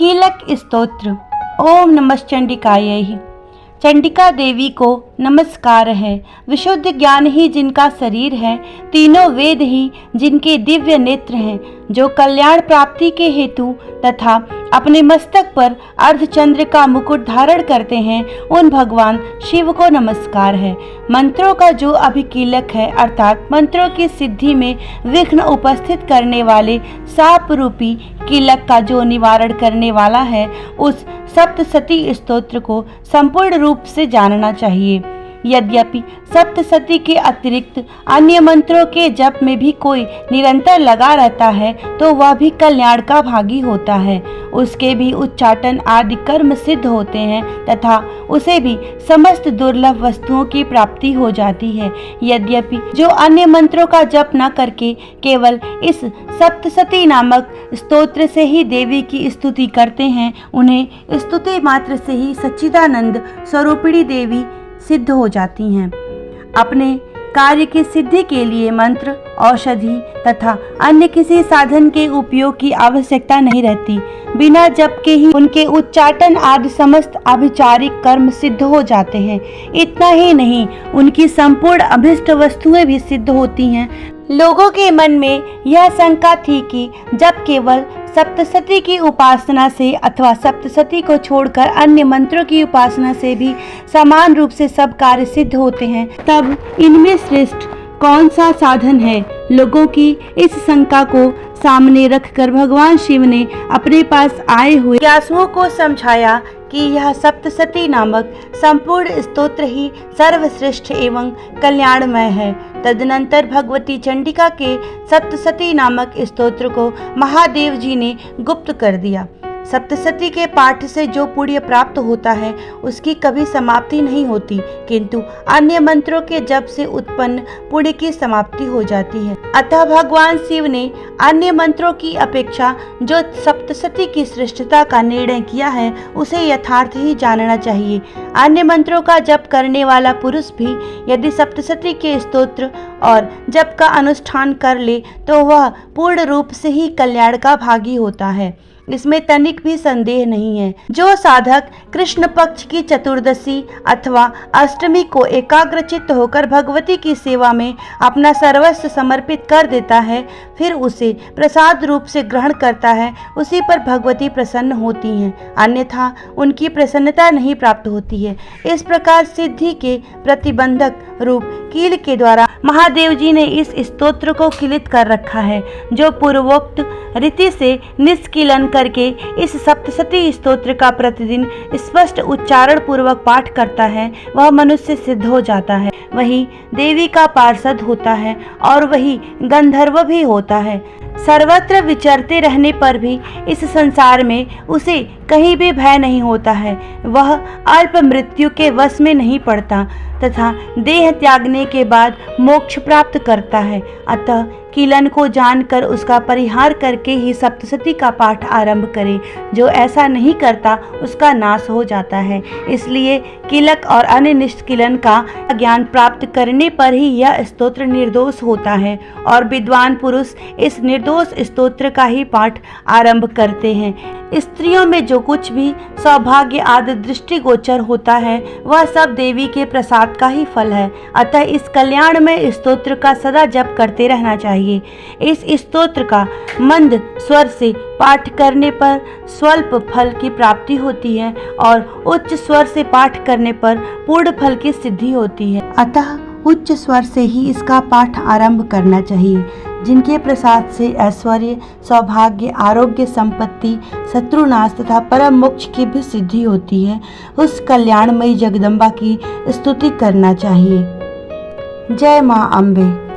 कीलक स्तोत्र। ओम नमः चंडिकायै। चंडिका देवी को नमस्कार है। विशुद्ध ज्ञान ही जिनका शरीर है, तीनों वेद ही जिनके दिव्य नेत्र हैं, जो कल्याण प्राप्ति के हेतु तथा अपने मस्तक पर अर्धचंद्र का मुकुट धारण करते हैं, उन भगवान शिव को नमस्कार है। मंत्रों का जो अभिकीलक है, अर्थात मंत्रों की सिद्धि में विघ्न उपस्थित करने वाले साप रूपी कीलक का जो निवारण करने वाला है, उस सप्तशती स्तोत्र को संपूर्ण रूप से जानना चाहिए। यद्यपि सप्तशती के अतिरिक्त अन्य मंत्रों के जप में भी कोई निरंतर लगा रहता है, तो वह भी कल्याण का भागी होता है। उसके भी उच्चाटन आदि कर्म सिद्ध होते हैं तथा उसे भी समस्त दुर्लभ वस्तुओं की प्राप्ति हो जाती है। यद्यपि जो अन्य मंत्रों का जप न करके केवल इस सप्तशती नामक स्तोत्र से ही देवी की स्तुति करते हैं, उन्हें स्तुति मात्र से ही सच्चिदानंद स्वरूपिणी देवी सिद्ध हो जाती हैं। अपने कार्य की सिद्धि के लिए मंत्र, औषधि तथा अन्य किसी साधन के उपयोग की आवश्यकता नहीं रहती। बिना जप के ही उनके उच्चाटन आदि समस्त अभिचारिक कर्म सिद्ध हो जाते हैं। इतना ही नहीं, उनकी संपूर्ण अभिष्ट वस्तुएं भी सिद्ध होती हैं। लोगों के मन में यह शंका थी कि जब केवल सप्तशती की उपासना से अथवा सप्तशती को छोड़कर अन्य मंत्रों की उपासना से भी समान रूप से सब कार्य सिद्ध होते हैं, तब इनमें श्रेष्ठ कौन सा साधन है। लोगों की इस शंका को सामने रखकर भगवान शिव ने अपने पास आए हुए जिज्ञासुओं को समझाया कि यह सप्तशती नामक संपूर्ण स्तोत्र ही सर्वश्रेष्ठ एवं कल्याणमय है। तदनंतर भगवती चंडिका के सप्तशती नामक स्तोत्र को महादेव जी ने गुप्त कर दिया। सप्तशती के पाठ से जो पुण्य प्राप्त होता है, उसकी कभी समाप्ति नहीं होती, किंतु अन्य मंत्रों के जप से उत्पन्न पुण्य की समाप्ति हो जाती है। अतः भगवान शिव ने अन्य मंत्रों की अपेक्षा जो सप्तशती की श्रेष्ठता का निर्णय किया है, उसे यथार्थ ही जानना चाहिए। अन्य मंत्रों का जप करने वाला पुरुष भी यदि सप्तशती के स्तोत्र और जप का अनुष्ठान कर ले, तो वह पूर्ण रूप से ही कल्याण का भागी होता है। इसमें तनिक भी संदेह नहीं है। जो साधक कृष्ण पक्ष की चतुर्दशी अथवा अष्टमी को एकाग्रचित्त होकर भगवती की सेवा में अपना सर्वस्व समर्पित कर देता है, फिर उसे प्रसाद रूप से ग्रहण करता है, उसी पर भगवती प्रसन्न होती हैं, अन्यथा उनकी प्रसन्नता नहीं प्राप्त होती है। इस प्रकार सिद्धि के प्रतिबंधक रूप कील के द्वारा महादेव जी ने इस स्तोत्र को किलित कर रखा है। जो पूर्वोक्त रीति से निष्किलन करके इस सप्तशती स्तोत्र का प्रतिदिन स्पष्ट उच्चारण पूर्वक पाठ करता है, वह मनुष्य सिद्ध हो जाता है। वही देवी का पार्षद होता है और वही गंधर्व भी होता है। सर्वत्र विचरते रहने पर भी इस संसार में उसे कहीं भी भय नहीं होता है। वह अल्प मृत्यु के वश में नहीं पड़ता तथा देह त्यागने के बाद मोक्ष प्राप्त करता है। अतः कीलन को जानकर उसका परिहार करके ही सप्तशती का पाठ आरंभ करे। जो ऐसा नहीं करता, उसका नाश हो जाता है। इसलिए कीलक और अन्य निष्किलन का ज्ञान प्राप्त करने पर ही यह स्तोत्र निर्दोष होता है और विद्वान पुरुष इस निर्दोष स्तोत्र का ही पाठ आरंभ करते हैं। स्त्रियों में जो कुछ भी सौभाग्य आदि दृष्टिगोचर होता है, वह सब देवी के प्रसाद का ही फल है। अतः इस कल्याण में स्तोत्र का सदा जप करते रहना चाहिए। इस स्तोत्र का मंद स्वर से पाठ करने पर स्वल्प फल की प्राप्ति होती है और उच्च स्वर से पाठ करने पर पूर्ण फल की सिद्धि होती है। अतः उच्च स्वर से ही इसका पाठ आरंभ करना चाहिए। जिनके प्रसाद से ऐश्वर्य, सौभाग्य, आरोग्य, संपत्ति, शत्रुनाश तथा परम मोक्ष की भी सिद्धि होती है, उस कल्याणमयी जगदम्बा की स्तुति करना चाहिए। जय मां अम्बे।